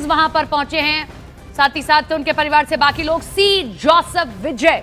वहां पर पहुंचे हैं, साथ ही साथ उनके परिवार से बाकी लोग। सी जोसेफ विजय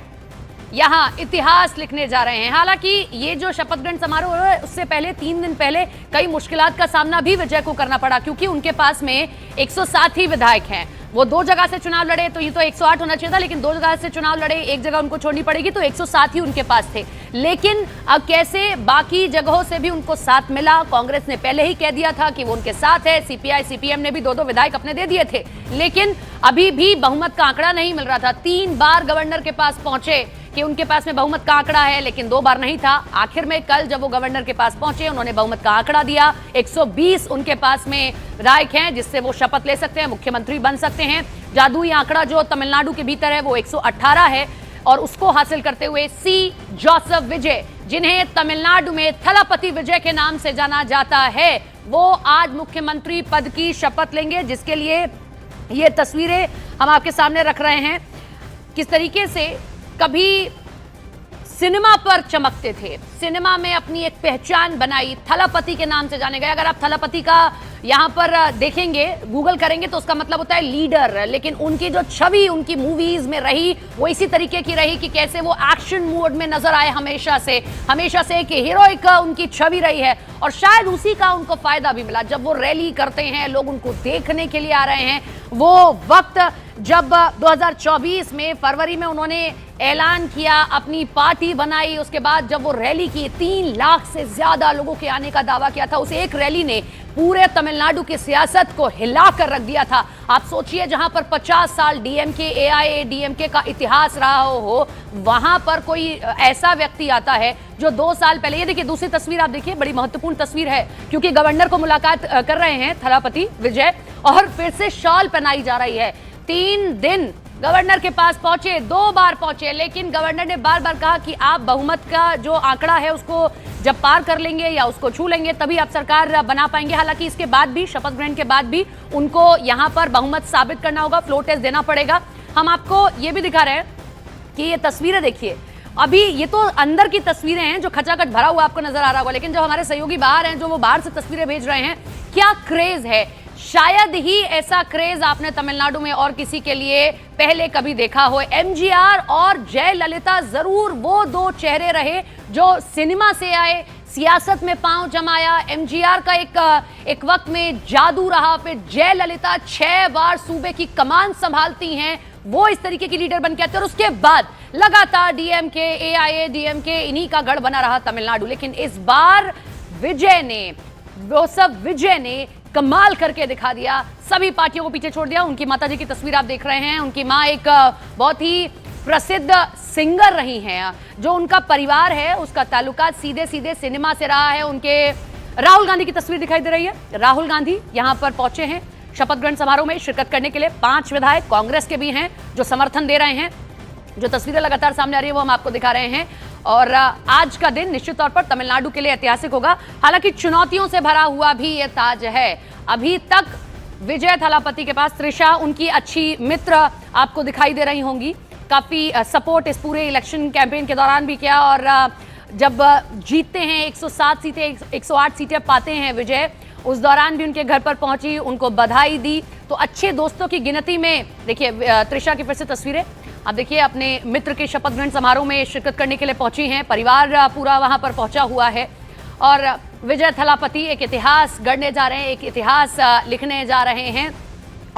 यहां इतिहास लिखने जा रहे हैं। हालांकि ये जो शपथ ग्रहण समारोह है उससे पहले 3 दिन पहले कई मुश्किलात का सामना भी विजय को करना पड़ा, क्योंकि उनके पास में 107 ही विधायक हैं। वो 2 जगह से चुनाव लड़े, तो ये तो 108 होना चाहिए था, लेकिन 2 जगह से चुनाव लड़े, एक जगह उनको छोड़नी पड़ेगी, तो 107 ही उनके पास थे। लेकिन अब कैसे बाकी जगहों से भी उनको साथ मिला। कांग्रेस ने पहले ही कह दिया था कि वो उनके साथ है, सीपीआई सीपीएम ने भी 2-2 विधायक अपने दे दिए थे, लेकिन अभी भी बहुमत का आंकड़ा नहीं मिल रहा था। 3 बार गवर्नर के पास पहुंचे कि उनके पास में बहुमत का आंकड़ा है, लेकिन 2 बार नहीं था। आखिर में कल जब वो गवर्नर के पास पहुंचे, उन्होंने बहुमत का आंकड़ा दिया। 120 उनके पास में विधायक हैं, जिससे वो शपथ ले सकते हैं, मुख्यमंत्री बन सकते हैं। जादुई आंकड़ा जो तमिलनाडु के भीतर है वो 118 है, और उसको हासिल करते हुए सी जोसेफ विजय, जिन्हें तमिलनाडु में थलापति विजय के नाम से जाना जाता है, वो आज मुख्यमंत्री पद की शपथ लेंगे, जिसके लिए ये तस्वीरें हम आपके सामने रख रहे हैं। किस तरीके से कभी सिनेमा पर चमकते थे, सिनेमा में अपनी एक पहचान बनाई, थलापति के नाम से जाने गए। अगर आप थलापति का यहां पर देखेंगे, गूगल करेंगे, तो उसका मतलब होता है लीडर, लेकिन उनकी जो छवि उनकी मूवीज में रही वो इसी तरीके की रही कि कैसे वो एक्शन मोड में नजर आए हमेशा से एक हीरोइक उनकी छवि रही है। और शायद उसी का उनको फायदा भी मिला। जब वो रैली करते हैं, लोग उनको देखने के लिए आ रहे हैं। वो वक्त जब 2024 में फरवरी में उन्होंने ऐलान किया, अपनी पार्टी बनाई, उसके बाद जब वो रैली की, 3 लाख से ज्यादा लोगों के आने का दावा किया था, उस एक रैली ने पूरे तमिलनाडु की सियासत को हिलाकर रख दिया था। आप सोचिए, जहां पर 50 साल डीएमके एआईएडीएमके का इतिहास रहा हो, वहां पर कोई ऐसा व्यक्ति आता है जो 2 साल पहले, ये देखिए दूसरी तस्वीर आप देखिए, बड़ी महत्वपूर्ण तस्वीर है, क्योंकि गवर्नर को मुलाकात कर रहे हैं थलापति विजय, और फिर से शॉल पहनाई जा रही है। 3 दिन गवर्नर के पास पहुंचे, 2 बार पहुंचे, लेकिन गवर्नर ने बार बार कहा कि आप बहुमत का जो आंकड़ा है उसको जब पार कर लेंगे या उसको छू लेंगे तभी आप सरकार बना पाएंगे। हालांकि इसके बाद भी, शपथ ग्रहण के बाद भी उनको यहां पर बहुमत साबित करना होगा, फ्लोर टेस्ट देना पड़ेगा। हम आपको ये भी दिखा रहे हैं कि ये तस्वीरें देखिए, अभी ये तो अंदर की तस्वीरें हैं जो खचाखच भरा हुआ आपको नजर आ रहा होगा, लेकिन जो हमारे सहयोगी बाहर हैं, जो वो बाहर से तस्वीरें भेज रहे हैं, क्या क्रेज है। शायद ही ऐसा क्रेज आपने तमिलनाडु में और किसी के लिए पहले कभी देखा हो। एमजीआर और जयललिता जरूर वो 2 चेहरे रहे जो सिनेमा से आए, सियासत में पांव जमाया। एमजीआर का एक वक्त में जादू रहा, फिर जयललिता 6 बार सूबे की कमान संभालती हैं, वो इस तरीके की लीडर बन के आते, और उसके बाद लगातार डीएमके एआईएडीएमके इन्हीं का गढ़ बना रहा तमिलनाडु। लेकिन इस बार जोसेफ विजय ने कमाल करके दिखा दिया, सभी पार्टियों को पीछे छोड़ दिया। उनकी माताजी की तस्वीर आप देख रहे हैं। उनकी मां एक बहुत ही प्रसिद्ध सिंगर रही हैं। जो उनका परिवार है उसका ताल्लुकात सीधे सीधे सिनेमा से रहा है। उनके राहुल गांधी की तस्वीर दिखाई दे रही है। राहुल गांधी यहां पर पहुंचे हैं शपथ ग्रहण समारोह में शिरकत करने के लिए। 5 विधायक कांग्रेस के भी हैं जो समर्थन दे रहे हैं। जो तस्वीरें लगातार सामने आ रही है वो हम आपको दिखा रहे हैं। और आज का दिन निश्चित तौर पर तमिलनाडु के लिए ऐतिहासिक होगा। हालांकि चुनौतियों से भरा हुआ भी ये ताज है। अभी तक विजय थलापति के पास त्रिशा, उनकी अच्छी मित्र, आपको दिखाई दे रही होंगी। काफी सपोर्ट इस पूरे इलेक्शन कैंपेन के दौरान भी किया, और जब जीतते हैं 107 सीटें, 108 सीटें पाते हैं विजय, उस दौरान भी उनके घर पर पहुंची, उनको बधाई दी। तो अच्छे दोस्तों की गिनती में देखिए त्रिशा की फिर से तस्वीरें आप देखिए, अपने मित्र के शपथ ग्रहण समारोह में शिरकत करने के लिए पहुंची हैं। परिवार पूरा वहां पर पहुंचा हुआ है, और विजय थलापति एक इतिहास गढ़ने जा रहे हैं, एक इतिहास लिखने जा रहे हैं।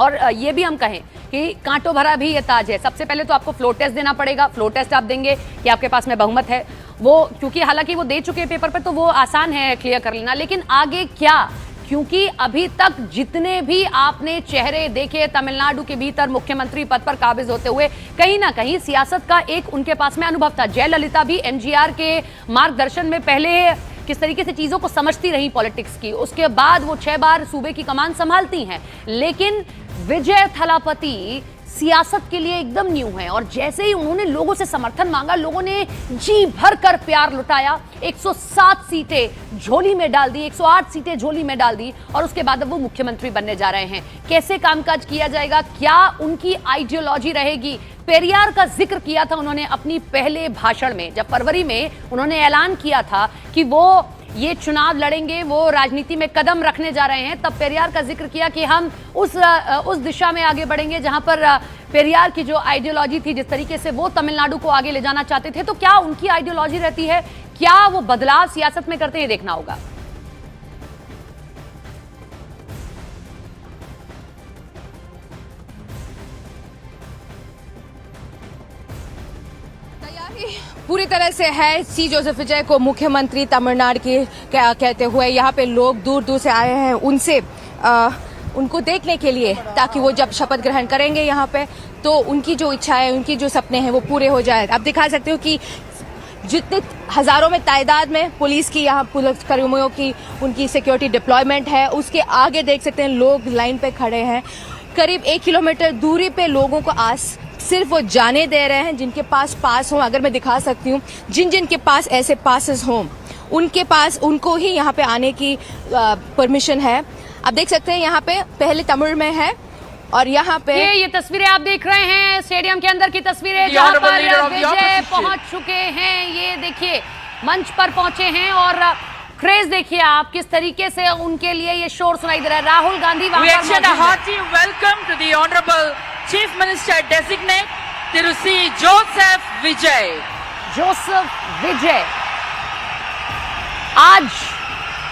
और ये भी हम कहें कि कांटों भरा भी ये ताज है। सबसे पहले तो आपको फ्लोर टेस्ट देना पड़ेगा। फ्लोर टेस्ट आप देंगे कि आपके पास में बहुमत है, वो क्योंकि हालांकि वो दे चुके हैं पेपर पर, तो वो आसान है क्लियर कर लेना। लेकिन आगे क्या, क्योंकि अभी तक जितने भी आपने चेहरे देखे तमिलनाडु के भीतर मुख्यमंत्री पद पर काबिज होते हुए, कहीं ना कहीं सियासत का एक उनके पास में अनुभव था। जयललिता भी एमजीआर के मार्गदर्शन में पहले किस तरीके से चीजों को समझती रही पॉलिटिक्स की, उसके बाद वो 6 बार सूबे की कमान संभालती हैं। लेकिन विजय थलापति सियासत के लिए एकदम न्यू है, और जैसे ही उन्होंने लोगों से समर्थन मांगा, लोगों ने जी भर कर प्यार लुटाया। 107 सीटें झोली में डाल दी, 108 सीटें झोली में डाल दी, और उसके बाद अब वो मुख्यमंत्री बनने जा रहे हैं। कैसे कामकाज किया जाएगा, क्या उनकी आइडियोलॉजी रहेगी। पेरियार का जिक्र किया था उन्होंने अपनी पहले भाषण में, जब फरवरी में उन्होंने ऐलान किया था कि वो ये चुनाव लड़ेंगे, वो राजनीति में कदम रखने जा रहे हैं, तब पेरियार का जिक्र किया कि हम उस दिशा में आगे बढ़ेंगे जहां पर पेरियार की जो आइडियोलॉजी थी, जिस तरीके से वो तमिलनाडु को आगे ले जाना चाहते थे। तो क्या उनकी आइडियोलॉजी रहती है, क्या वो बदलाव सियासत में करते हैं, देखना होगा। पूरी तरह से है सी जोसेफ विजय को मुख्यमंत्री तमिलनाडु के कहते हुए यहाँ पे लोग दूर दूर से आए हैं उनको देखने के लिए, ताकि वो जब शपथ ग्रहण करेंगे यहाँ पे तो उनकी जो इच्छाएं, उनकी जो सपने हैं वो पूरे हो जाए। आप दिखा सकते हो कि जितने हजारों में तादाद में पुलिस की, यहाँ पुलिस कर्मियों की उनकी सिक्योरिटी डिप्लॉयमेंट है, उसके आगे देख सकते हैं लोग लाइन पे खड़े हैं। करीब 1 किलोमीटर दूरी पे लोगों को सिर्फ वो जाने दे रहे हैं जिनके पास हों। अगर मैं दिखा सकती हूँ, जिन के पास ऐसे पासेस हों उनके पास, उनको ही यहाँ पे आने की परमिशन है। आप देख सकते हैं यहाँ पे पहले तमिल में है और यहाँ पे ये तस्वीरें आप देख रहे हैं स्टेडियम के अंदर की तस्वीरें, जहाँ पर विजय पहुंच चुके हैं। ये देखिए मंच पर पहुंचे हैं और क्रेज देखिए आप, किस तरीके से उनके लिए ये शोर सुनाई दे रहा है। राहुल गांधी वहां पर मौजूद है। hearty welcome to the Honorable Chief Minister Designate Thiru C. Joseph Vijay. Joseph Vijay आज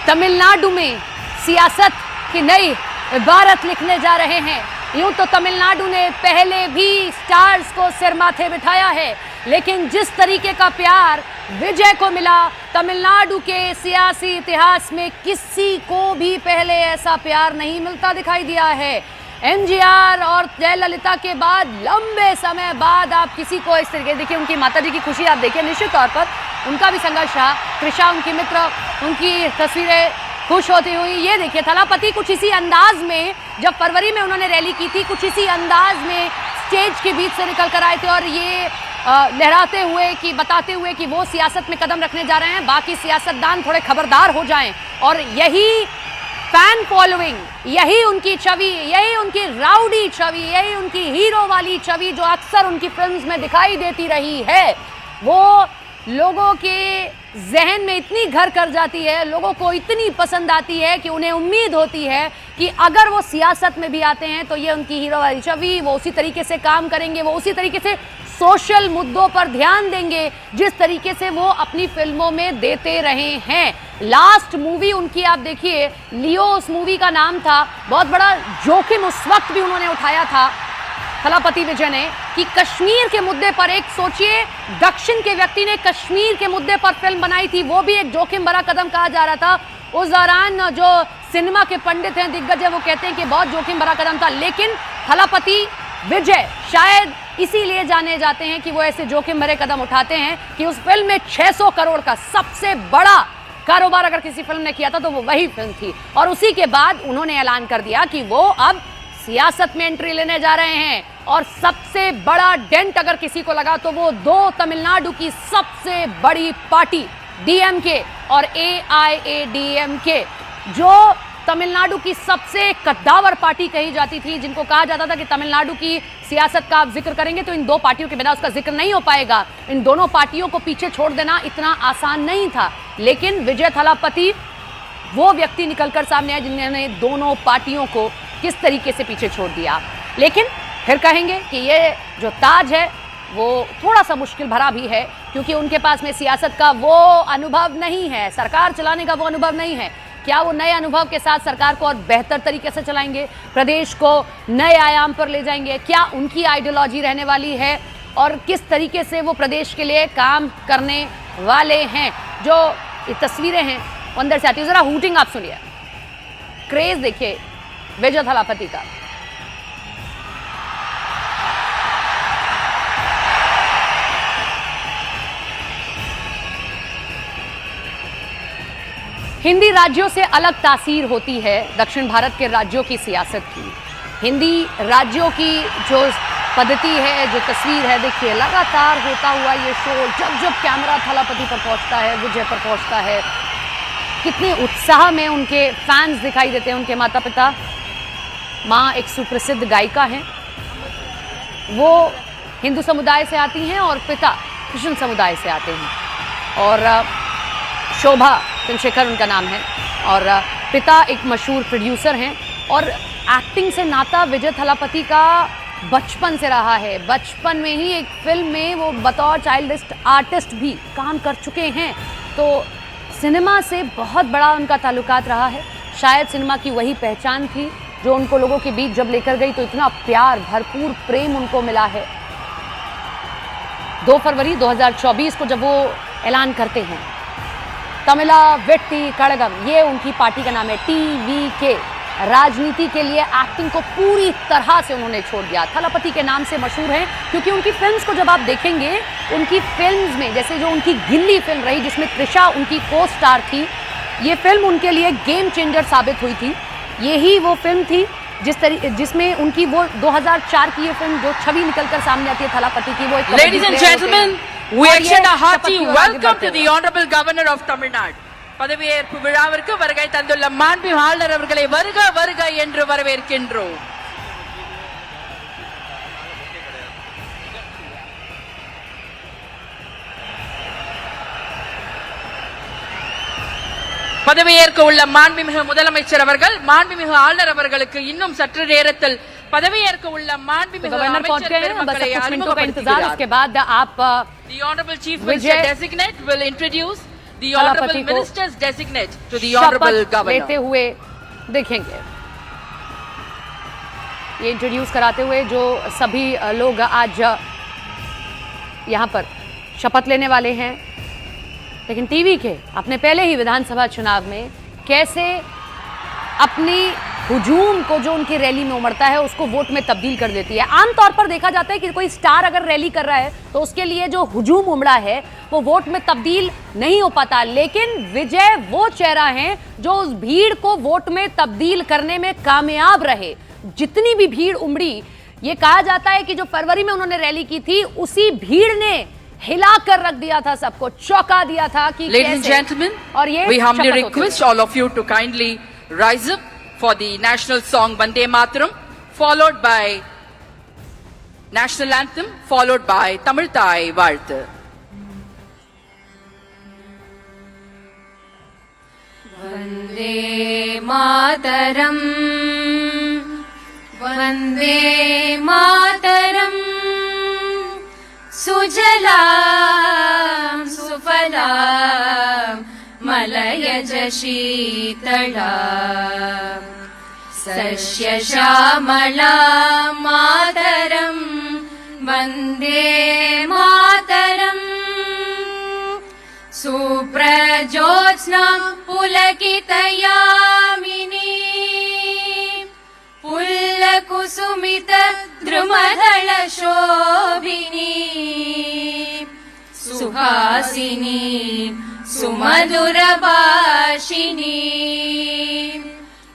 तमिलनाडु में सियासत की नई इबारत लिखने जा रहे हैं। यूं तो तमिलनाडु ने पहले भी स्टार्स को सिर माथे बिठाया है, लेकिन जिस तरीके का प्यार विजय को मिला, तमिलनाडु के सियासी इतिहास में किसी को भी पहले ऐसा प्यार नहीं मिलता दिखाई दिया है। एमजीआर और जयललिता के बाद लंबे समय बाद आप किसी को इस तरीके, देखिए उनकी माताजी की खुशी आप देखिए, निश्चित तौर पर उनका भी संघर्ष रहा। कृषा उनकी मित्र, उनकी तस्वीरें खुश होती हुई। ये देखिए थलापति कुछ इसी अंदाज में, जब फरवरी में उन्होंने रैली की थी, कुछ इसी अंदाज में स्टेज के बीच से निकल कर आए थे और ये लहराते हुए कि बताते हुए कि वो सियासत में कदम रखने जा रहे हैं, बाकी सियासतदान थोड़े खबरदार हो जाएं। और यही फैन फॉलोइंग, यही उनकी छवि, यही उनकी राउडी छवि, यही उनकी हीरो वाली छवि जो अक्सर उनकी फिल्म्स में दिखाई देती रही है, वो लोगों के जहन में इतनी घर कर जाती है, लोगों को इतनी पसंद आती है कि उन्हें उम्मीद होती है कि अगर वो सियासत में भी आते हैं तो ये उनकी हीरो वाली छवि, वो उसी तरीके से काम करेंगे, वो उसी तरीके से सोशल मुद्दों पर ध्यान देंगे जिस तरीके से वो अपनी फिल्मों में देते रहे हैं। लास्ट मूवी उनकी आप देखिए, लियो उस मूवी का नाम था। बहुत बड़ा जोखिम उस वक्त भी उन्होंने उठाया था थलापति विजय ने कि कश्मीर के मुद्दे पर, एक सोचिए दक्षिण के व्यक्ति ने कश्मीर के मुद्दे पर फिल्म बनाई थी, वो भी एक जोखिम भरा कदम कहा जा रहा था। उस दौरान जो सिनेमा के पंडित हैं, दिग्गज हैं, वो कहते हैं कि बहुत जोखिम भरा कदम था, लेकिन थलापति विजय शायद इसीलिए जाने जाते हैं कि वो ऐसे जोखिम भरे कदम उठाते हैं कि उस फिल्म में 600 करोड़ का सबसे बड़ा कारोबार अगर किसी फिल्म ने किया था तो वो वही फिल्म थी। और उसी के बाद उन्होंने ऐलान कर दिया कि वो अब सियासत में एंट्री लेने जा रहे हैं और सबसे बड़ा डेंट अगर किसी को लगा तो वो दो तमिलनाडु की सबसे बड़ी पार्टी डीएमके और एआईएडीएमके, जो तमिलनाडु की सबसे कद्दावर पार्टी कही जाती थी, जिनको कहा जाता था कि तमिलनाडु की सियासत का आप जिक्र करेंगे तो इन दो पार्टियों के बिना उसका जिक्र नहीं हो पाएगा। इन दोनों पार्टियों को पीछे छोड़ देना इतना आसान नहीं था, लेकिन विजय थलापति वो व्यक्ति निकलकर सामने आए जिन्होंने दोनों पार्टियों को किस तरीके से पीछे छोड़ दिया। लेकिन फिर कहेंगे कि ये जो ताज है वो थोड़ा सा मुश्किल भरा भी है, क्योंकि उनके पास में सियासत का वो अनुभव नहीं है, सरकार चलाने का वो अनुभव नहीं है। क्या वो नए अनुभव के साथ सरकार को और बेहतर तरीके से चलाएंगे, प्रदेश को नए आयाम पर ले जाएंगे? क्या उनकी आइडियोलॉजी रहने वाली है और किस तरीके से वो प्रदेश के लिए काम करने वाले हैं? जो ये तस्वीरें हैं अंदर से आती है, जरा हूटिंग आप सुनिए, क्रेज देखिए विजय थलापति का। हिंदी राज्यों से अलग तासीर होती है दक्षिण भारत के राज्यों की सियासत की। हिंदी राज्यों की जो पद्धति है, जो तस्वीर है, देखिए लगातार होता हुआ ये शो, जब जब कैमरा थलापति पर पहुंचता है, विजय पर पहुंचता है, कितने उत्साह में उनके फैंस दिखाई देते हैं। उनके माता पिता, माँ एक सुप्रसिद्ध गायिका हैं, वो हिंदू समुदाय से आती हैं और पिता कृष्ण समुदाय से आते हैं, और शोभा चंद्रशेखर उनका नाम है, और पिता एक मशहूर प्रोड्यूसर हैं। और एक्टिंग से नाता विजय थलापति का बचपन से रहा है। बचपन में ही एक फिल्म में वो बतौर चाइल्ड आर्टिस्ट भी काम कर चुके हैं, तो सिनेमा से बहुत बड़ा उनका ताल्लुकात रहा है। शायद सिनेमा की वही पहचान थी जो उनको लोगों के बीच जब लेकर गई तो इतना प्यार, भरपूर प्रेम उनको मिला है। 2 फरवरी 2024 को जब वो ऐलान करते हैं, तमिला वेट्टी कड़गम, ये उनकी पार्टी का नाम है, TVK, राजनीति के लिए एक्टिंग को पूरी तरह से उन्होंने छोड़ दिया। थलापति के नाम से मशहूर हैं क्योंकि उनकी फिल्म्स को जब आप देखेंगे, उनकी फिल्म्स में जैसे जो उनकी गिल्ली फिल्म रही जिसमें त्रिशा उनकी को स्टार थी, ये फिल्म उनके लिए गेम चेंजर साबित हुई थी। यही वो फिल्म थी जिसमें उनकी वो 2004 की ये फिल्म जो छवि निकलकर सामने आती है थलापति की, वो एक Ladies and gentlemen, we extend a hearty welcome to the Honorable Governor of Tamil Nadu. பதவியேற்பு விழாவிற்கு வருகை தந்துள்ள மாண்புமிகு ஆளுநர் அவர்களை வருக வருக என்று வரவேற்கின்றோம். பதவியேற்க உள்ள மாண்புமிகு முதலமைச்சர் அவர்கள், மாண்புமிகு ஆளுநர் அவர்களுக்கு இன்னும் சற்று நேரத்தில் பதவியேற்க உள்ள மாண்புமிகு அமைச்சர் பெருமக்களை அறிமுகப்படுத்துகிறார். उसके बाद आप The Honorable Chief Minister Designate will introduce the Honorable Ministers Designate to the Honorable Governor. लेते हुए देखेंगे, ये इंट्रोड्यूस कराते हुए जो सभी लोग आज यहाँ पर शपथ लेने वाले हैं। लेकिन TVK अपने पहले ही विधानसभा चुनाव में कैसे अपनी हुजूम को जो उनकी रैली में उमड़ता है उसको वोट में तब्दील कर देती है। आमतौर पर देखा जाता है कि कोई स्टार अगर रैली कर रहा है तो उसके लिए जो हुजूम उमड़ा है वो वोट में तब्दील नहीं हो पाता, लेकिन विजय वो चेहरा है जो उस भीड़ को वोट में तब्दील करने में कामयाब रहे। जितनी भी भीड़ उमड़ी, ये कहा जाता है कि जो फरवरी में उन्होंने रैली की थी उसी भीड़ ने हिला कर रख दिया था, सबको चौंका दिया था कि Ladies and gentlemen, और ये we humbly request all of you to kindly rise up for the national song Vande Mataram, followed by national anthem, followed by Tamil Thai Vaalthu. Vande Mataram, Vande Mataram, Sujalam Sufalam Malayaj Sheetalam Sasya Shamalam Mataram Vande Mataram Suprajyotsnam Pulakitayamini Pullakusumita Drumadhala Shobhini Suhasini Sumadura Bhashini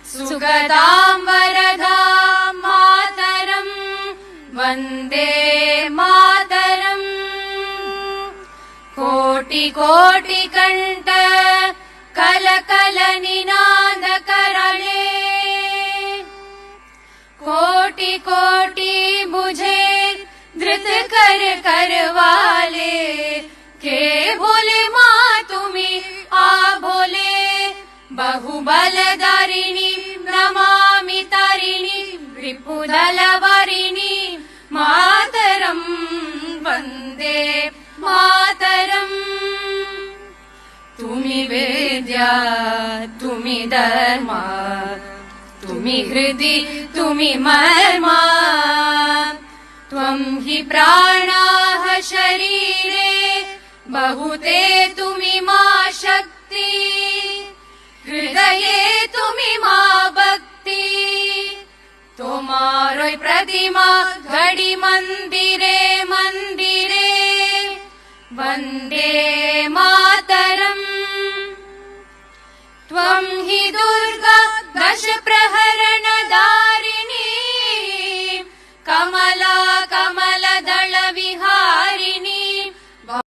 Sugadam Varadam Mataram Vande Mataram Koti Koti Kanta Kala Kala Ninanda Karale कोटि कोटि मुझे धृत कर करवाले के बोले माँ तुम्ही आ भोले बहुबलधारिणी नमामि तारिणी रिपुदलवारिणी मातरम वंदे मातरम तुम्ही विद्या तुम्ही धर्मा तुम्ही हृदि तुम्ही मर्मा त्वं हि प्राणाः शरीरे बहुते तुम्ही मा शक्ति हृदये तुम्ही मा भक्ति तोमारोय प्रतिमा घडी मंदिरे मंदिरे वंदे मातरम त्वं हि दुर्गा दश प्रहरण दारिणी कमल